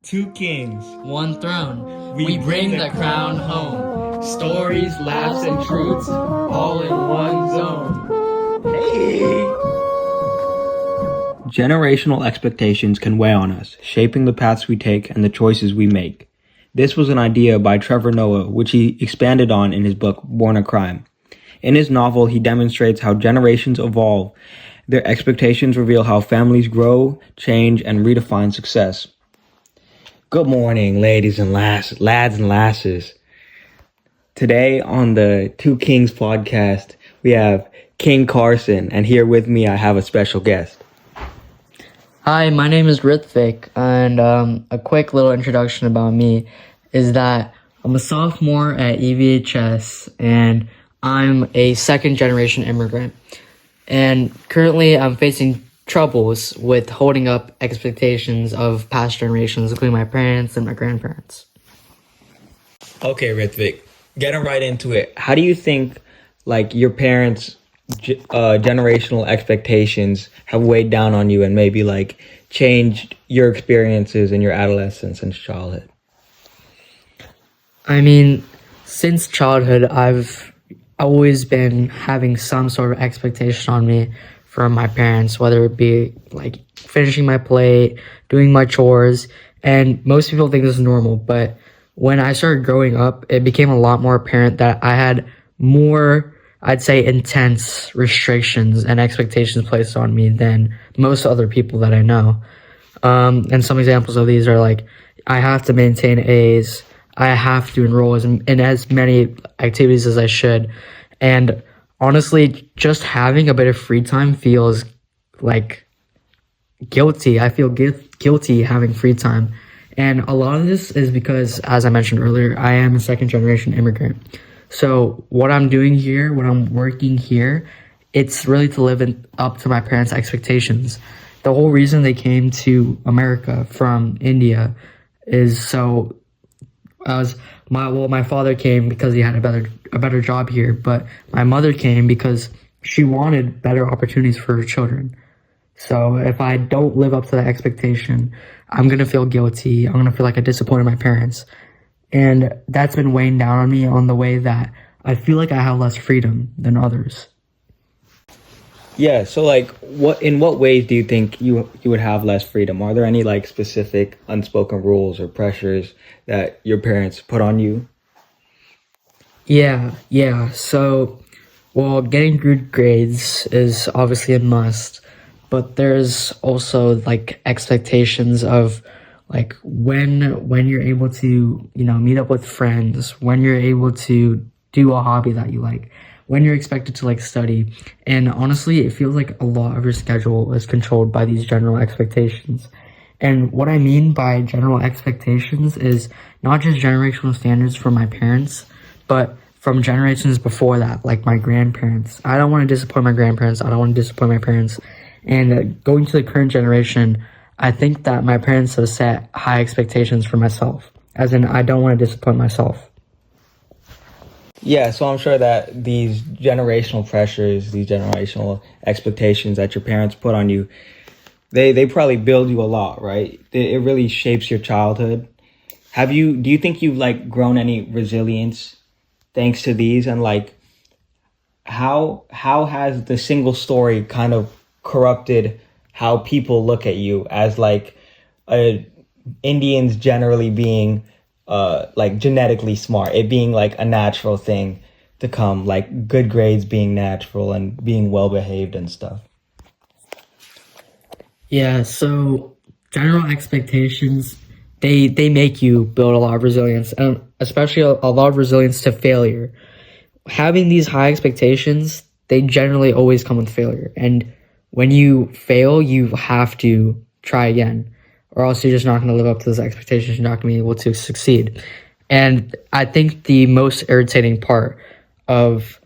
Two kings. One throne. We bring the crown home. Stories, laughs, and truths, all in one zone. Hey! Generational expectations can weigh on us, shaping the paths we take and the choices we make. This was an idea by Trevor Noah, which he expanded on in his book, Born a Crime. In his novel, he demonstrates how generations evolve. Their expectations reveal how families grow, change, and redefine success. Good morning, ladies and lads and lasses. Today on the Two Kings podcast, we have King Carson, and here with me I have a special guest. Hi, my name is Ritvik, and a quick little introduction about me is that I'm a sophomore at EVHS, and I'm a second-generation immigrant. And currently, I'm facing troubles with holding up expectations of past generations, including my parents and my grandparents. Okay, Ritvik, getting right into it. How do you think, your parents' generational expectations have weighed down on you and maybe, changed your experiences in your adolescence and childhood? I mean, since childhood, I've always been having some sort of expectation on me from my parents, whether it be finishing my plate, doing my chores, and most people think this is normal, but when I started growing up, it became a lot more apparent that I had more, I'd say, intense restrictions and expectations placed on me than most other people that I know. And some examples of these are I have to maintain A's, I have to enroll in as many activities as I should, and honestly, just having a bit of free time feels guilty. I feel guilty having free time. And a lot of this is because, as I mentioned earlier, I am a second generation immigrant. So what I'm doing here, what I'm working here, it's really to live up to my parents' expectations. The whole reason they came to America from India is so my father came because he had a better job here, but my mother came because she wanted better opportunities for her children. So if I don't live up to that expectation, I'm gonna feel guilty. I'm gonna feel like I disappointed my parents, and that's been weighing down on me on the way that I feel like I have less freedom than others. Yeah, so in what ways do you think you would have less freedom? Are there any specific unspoken rules or pressures that your parents put on you? Yeah. So, well, getting good grades is obviously a must, but there's also expectations of when you're able to, meet up with friends, when you're able to do a hobby that you like, when you're expected to study. And honestly, it feels like a lot of your schedule is controlled by these general expectations. And what I mean by general expectations is not just generational standards from my parents, but from generations before that, like my grandparents. I don't want to disappoint my grandparents. I don't want to disappoint my parents. And going to the current generation, I think that my parents have set high expectations for myself, as in I don't want to disappoint myself. Yeah, so I'm sure that these generational pressures, these generational expectations that your parents put on you, they probably build you a lot, right? It really shapes your childhood. Do you think you've grown any resilience thanks to these? And how has the single story kind of corrupted how people look at you as Indians generally being genetically smart, it being a natural thing to come, good grades being natural and being well behaved and stuff? Yeah, so general expectations, they make you build a lot of resilience, and especially a lot of resilience to failure. Having these high expectations, they generally always come with failure. And when you fail, you have to try again, or else you're just not going to live up to those expectations. You're not going to be able to succeed. And I think the most irritating part of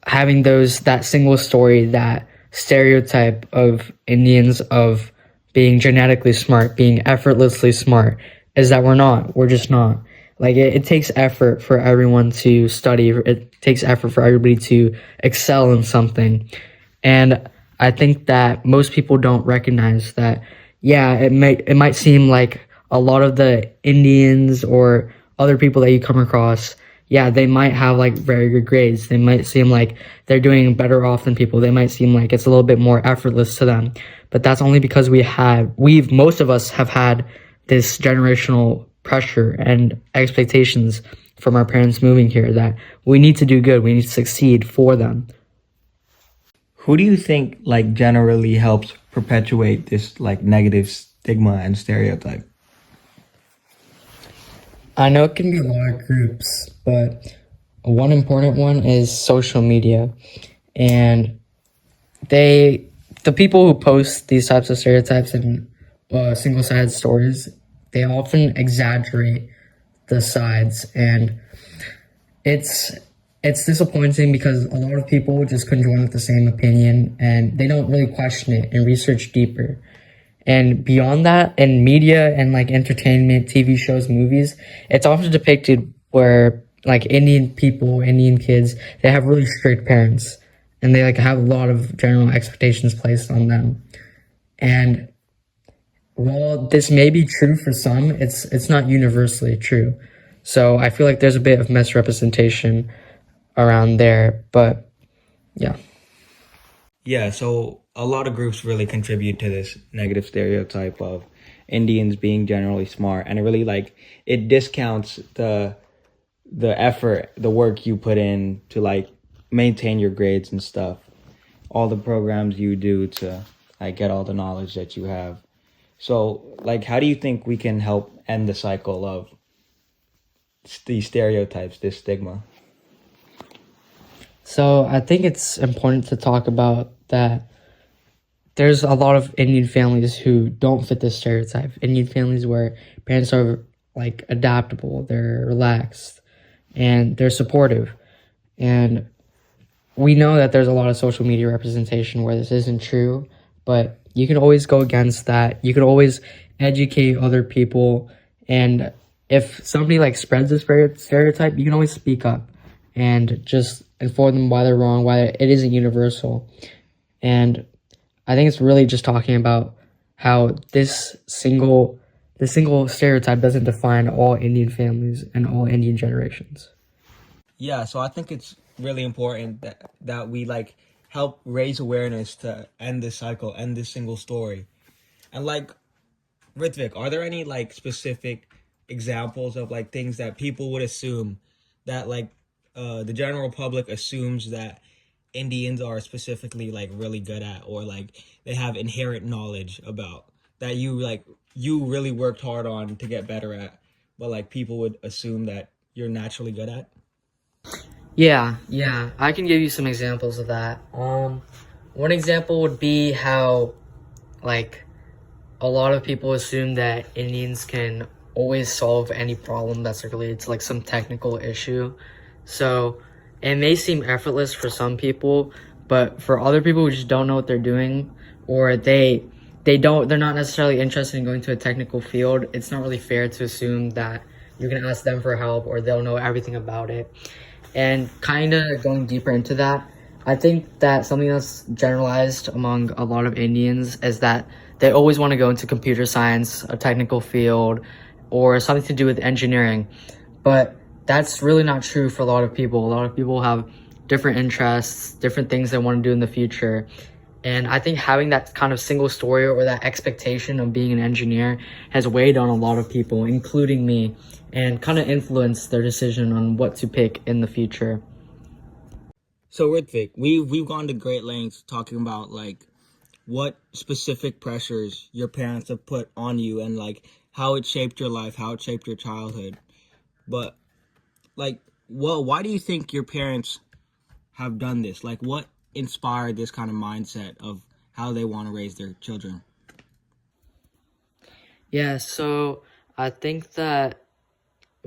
having that single story, that stereotype of Indians of being genetically smart, being effortlessly smart, is that we're not. We're just not. It takes effort for everyone to study. It takes effort for everybody to excel in something. And I think that most people don't recognize that, yeah, it might seem like a lot of the Indians or other people that you come across, yeah, they might have like very good grades. They might seem like they're doing better off than people. They might seem like it's a little bit more effortless to them. But that's only because most of us have had this generational pressure and expectations from our parents moving here that we need to do good, we need to succeed for them. Who do you think like generally helps perpetuate this like negative stigma and stereotype? I know it can be a lot of groups, but one important one is social media. And the people who post these types of stereotypes and single-sided stories, they often exaggerate the sides, and it's it's disappointing because a lot of people just conjoin with the same opinion and they don't really question it and research deeper. And beyond that, in media and like entertainment, TV shows, movies, it's often depicted where like Indian people, Indian kids, they have really strict parents and they like have a lot of general expectations placed on them. And while this may be true for some, it's not universally true. So I feel like there's a bit of misrepresentation around there, but yeah. Yeah, so a lot of groups really contribute to this negative stereotype of Indians being generally smart, and it really like it discounts the effort, the work you put in to like maintain your grades and stuff, all the programs you do to like get all the knowledge that you have. So, like, how do you think we can help end the cycle of these stereotypes, this stigma? So I think it's important to talk about that there's a lot of Indian families who don't fit this stereotype. Indian families where parents are like adaptable, they're relaxed, and they're supportive. And we know that there's a lot of social media representation where this isn't true, but you can always go against that. You can always educate other people. And if somebody like spreads this stereotype, you can always speak up and just inform them why they're wrong, why it isn't universal. And I think it's really just talking about how this single stereotype doesn't define all Indian families and all Indian generations. Yeah, so I think it's really important that we like help raise awareness to end this cycle, end this single story. And like Ritvik, are there any like specific examples of like things that people would assume that like the general public assumes that Indians are specifically like really good at, or like they have inherent knowledge about, that you really worked hard on to get better at, but like people would assume that you're naturally good at? Yeah, I can give you some examples of that. One example would be how, like, a lot of people assume that Indians can always solve any problem that's related to like some technical issue. So it may seem effortless for some people, but for other people who just don't know what they're doing, or they're not necessarily interested in going to a technical field, it's not really fair to assume that you can ask them for help or they'll know everything about it. And kind of going deeper into that, I think that something that's generalized among a lot of Indians is that they always want to go into computer science, a technical field, or something to do with engineering. But that's really not true for a lot of people. A lot of people have different interests, different things they want to do in the future. And I think having that kind of single story or that expectation of being an engineer has weighed on a lot of people, including me, and kind of influenced their decision on what to pick in the future. So Ritvik, we've gone to great lengths talking about like what specific pressures your parents have put on you and like how it shaped your life, how it shaped your childhood. But like, well, why do you think your parents have done this? Like, what inspired this kind of mindset of how they want to raise their children? Yeah, so I think that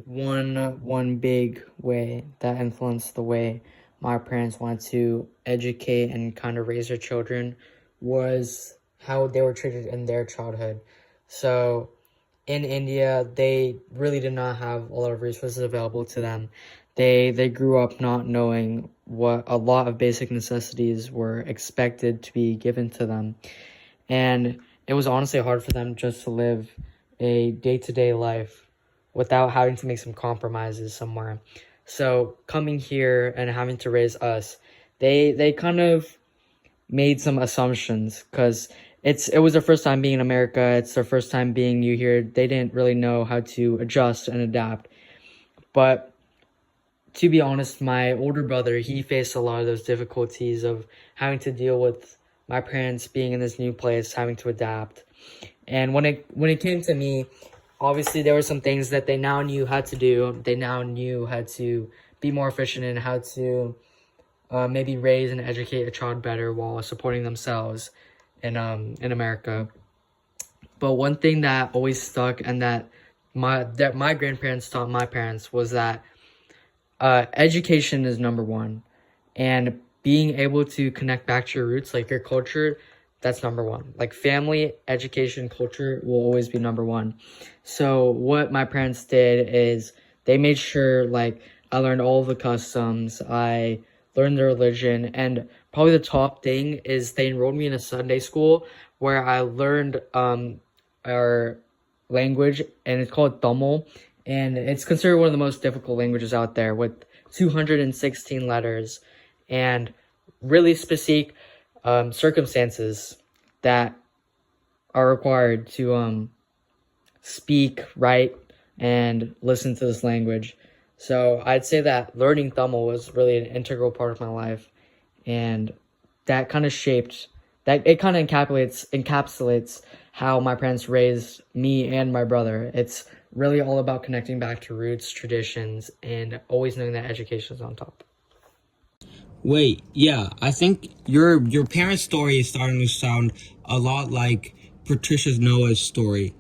one big way that influenced the way my parents wanted to educate and kind of raise their children was how they were treated in their childhood. So in India, they really did not have a lot of resources available to them. They grew up not knowing what a lot of basic necessities were expected to be given to them. And it was honestly hard for them just to live a day-to-day life without having to make some compromises somewhere. So coming here and having to raise us, they kind of made some assumptions because it was their first time being in America. It's their first time being new here. They didn't really know how to adjust and adapt. But to be honest, my older brother, he faced a lot of those difficulties of having to deal with my parents being in this new place, having to adapt. And when it came to me, obviously there were some things that they now knew how to do. They now knew how to be more efficient and how to maybe raise and educate a child better while supporting themselves in America. But one thing that always stuck and that my grandparents taught my parents was that education is number one, and being able to connect back to your roots, like your culture, that's number one. Like family, education, culture will always be number one. So what my parents did is they made sure like I learned all the customs, I learned the religion, and probably the top thing is they enrolled me in a Sunday school where I learned our language, and it's called Tamil, and it's considered one of the most difficult languages out there with 216 letters and really specific circumstances that are required to speak, write, and listen to this language. So I'd say that learning Tamil was really an integral part of my life, and that kind of shaped that. It kind of encapsulates how my parents raised me and my brother. It's really all about connecting back to roots, traditions, and always knowing that education is on top. Wait, yeah, I think your parents' story is starting to sound a lot like Patricia Noah's story.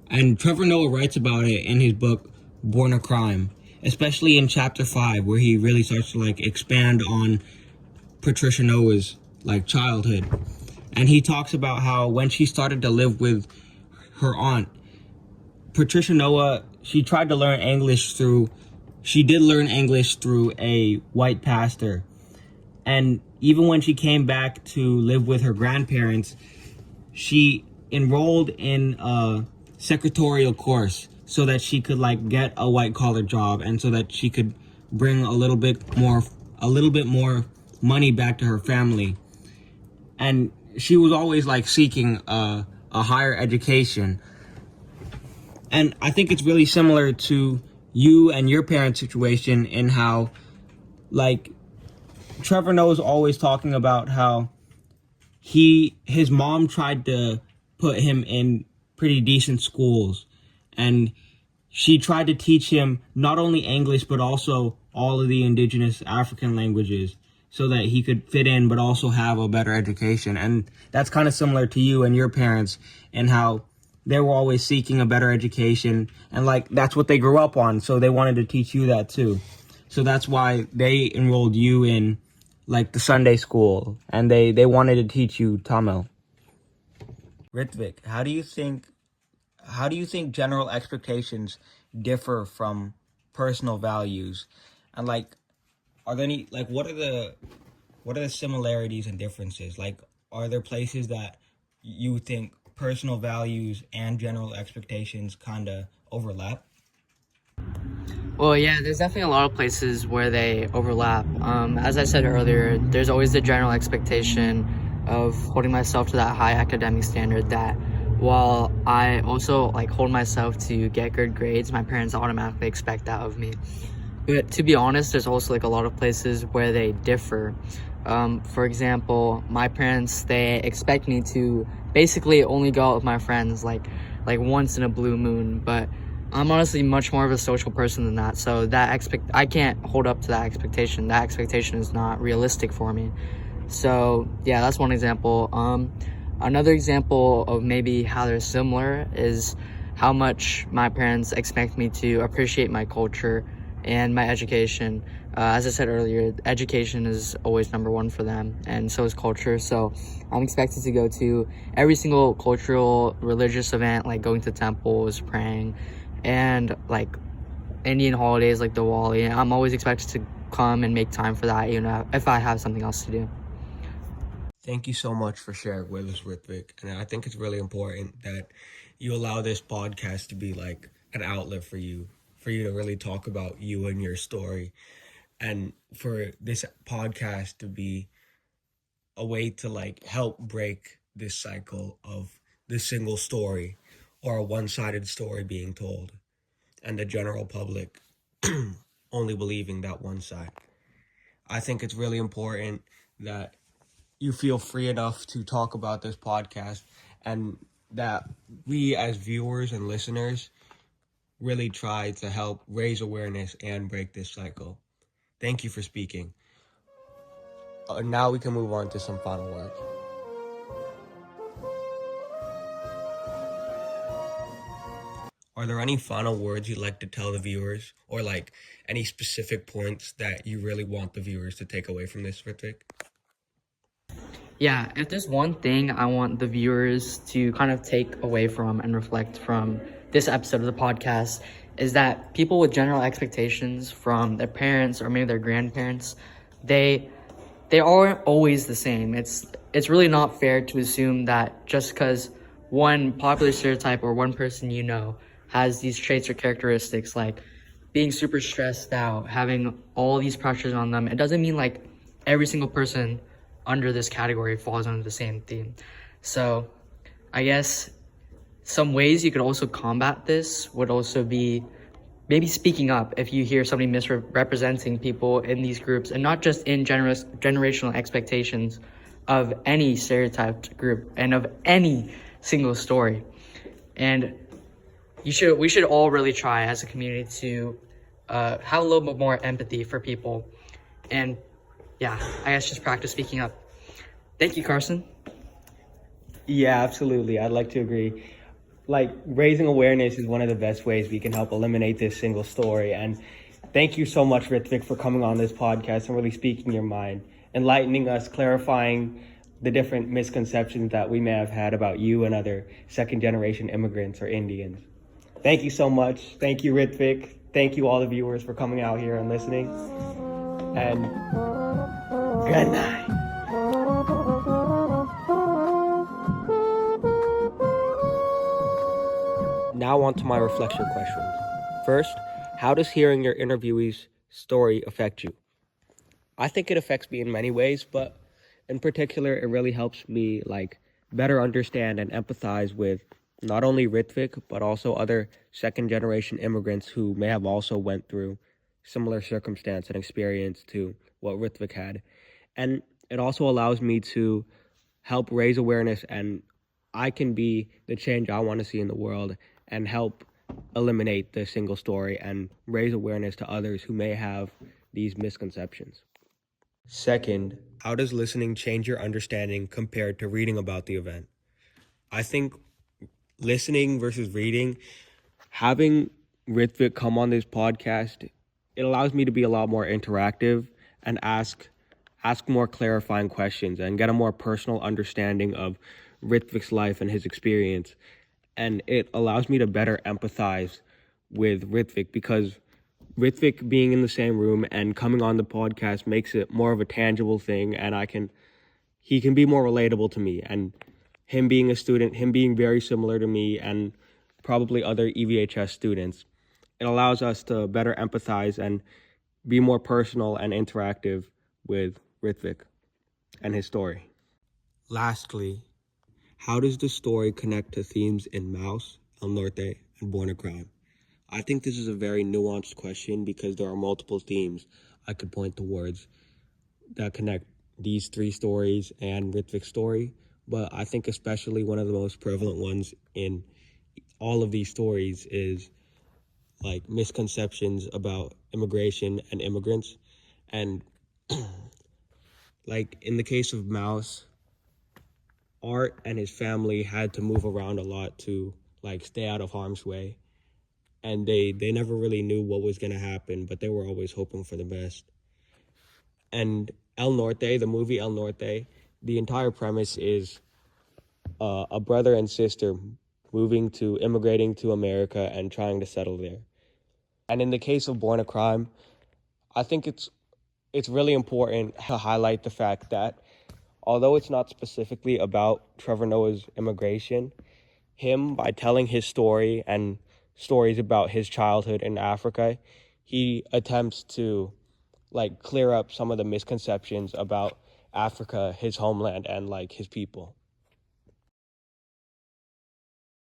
And Trevor Noah writes about it in his book Born a Crime, especially in chapter 5 where he really starts to like expand on Patricia Noah's like childhood. And he talks about how when she started to live with her aunt, Patricia Noah, she did learn English through a white pastor. And even when she came back to live with her grandparents, she enrolled in a secretarial course so that she could like get a white collar job, and so that she could bring a little bit more money back to her family. And she was always like seeking a higher education. And I think it's really similar to you and your parents' situation in how, like, Trevor Noah's always talking about how his mom tried to put him in pretty decent schools, and she tried to teach him not only English but also all of the indigenous African languages so that he could fit in but also have a better education. And that's kind of similar to you and your parents, and how they were always seeking a better education, and like that's what they grew up on, so they wanted to teach you that too. So that's why they enrolled you in like the Sunday school, and they wanted to teach you Tamil. Ritvik, how do you think general expectations differ from personal values? And like, are there any like what are the similarities and differences? Like, are there places that you think personal values and general expectations kind of overlap? Well, yeah, there's definitely a lot of places where they overlap. As I said earlier, there's always the general expectation of holding myself to that high academic standard that while I also like hold myself to get good grades, my parents automatically expect that of me. But to be honest, there's also like a lot of places where they differ. For example, my parents, they expect me to basically only go out with my friends like once in a blue moon, but I'm honestly much more of a social person than that. So I can't hold up to that expectation. That expectation is not realistic for me. So yeah, that's one example. Another example of maybe how they're similar is how much my parents expect me to appreciate my culture and my education. As I said earlier, education is always number one for them, and so is culture. So I'm expected to go to every single cultural religious event, like going to temples, praying, and like Indian holidays like Diwali. I'm always expected to come and make time for that, if I have something else to do. Thank you so much for sharing with us, Ritvik. And I think it's really important that you allow this podcast to be like an outlet for you to really talk about you and your story, and for this podcast to be a way to like help break this cycle of the single story or a one-sided story being told and the general public only believing that one side. I think it's really important that you feel free enough to talk about this podcast, and that we as viewers and listeners really try to help raise awareness and break this cycle. Thank you for speaking. Now we can move on to some final words. Are there any final words you'd like to tell the viewers, or like any specific points that you really want the viewers to take away from this, Ritvik? Yeah, if there's one thing I want the viewers to kind of take away from and reflect from this episode of the podcast, is that people with general expectations from their parents or maybe their grandparents, they aren't always the same. It's really not fair to assume that just because one popular stereotype or one person you know has these traits or characteristics, like being super stressed out, having all these pressures on them, it doesn't mean like every single person under this category falls under the same theme. So I guess some ways you could also combat this would also be maybe speaking up if you hear somebody misrepresenting people in these groups, and not just in generational expectations of any stereotyped group and of any single story. And we should all really try as a community to have a little bit more empathy for people. And yeah, I guess just practice speaking up. Thank you, Carson. Yeah, absolutely. I'd like to agree. Like, raising awareness is one of the best ways we can help eliminate this single story. And thank you so much, Ritvik, for coming on this podcast and really speaking your mind, enlightening us, clarifying the different misconceptions that we may have had about you and other second-generation immigrants or Indians. Thank you so much. Thank you, Ritvik. Thank you, all the viewers, for coming out here and listening. And good night. Now on to my reflection questions. First, how does hearing your interviewee's story affect you? I think it affects me in many ways, but in particular, it really helps me like better understand and empathize with not only Ritvik, but also other second-generation immigrants who may have also went through similar circumstance and experience to what Ritvik had. And it also allows me to help raise awareness, and I can be the change I want to see in the world and help eliminate the single story and raise awareness to others who may have these misconceptions. Second, how does listening change your understanding compared to reading about the event? I think listening versus reading, having Ritvik come on this podcast, it allows me to be a lot more interactive and ask more clarifying questions and get a more personal understanding of Ritvik's life and his experience. And it allows me to better empathize with Ritvik, because Ritvik being in the same room and coming on the podcast makes it more of a tangible thing, and he can be more relatable to me. And him being a student, him being very similar to me and probably other EVHS students, it allows us to better empathize and be more personal and interactive with Ritvik and his story. Lastly, how does the story connect to themes in Mouse, El Norte, and Born a Crime? I think this is a very nuanced question because there are multiple themes I could point towards that connect these three stories and Ritvik's story, but I think especially one of the most prevalent ones in all of these stories is like misconceptions about immigration and immigrants. And like in the case of Mouse, Art and his family had to move around a lot to like stay out of harm's way, and they never really knew what was going to happen, but they were always hoping for the best. And El Norte, the movie El Norte, the entire premise is a brother and sister immigrating to America and trying to settle there. And in the case of Born a Crime, I think it's really important to highlight the fact that although it's not specifically about Trevor Noah's immigration, him, by telling his story and stories about his childhood in Africa, he attempts to like clear up some of the misconceptions about Africa, his homeland, and like his people.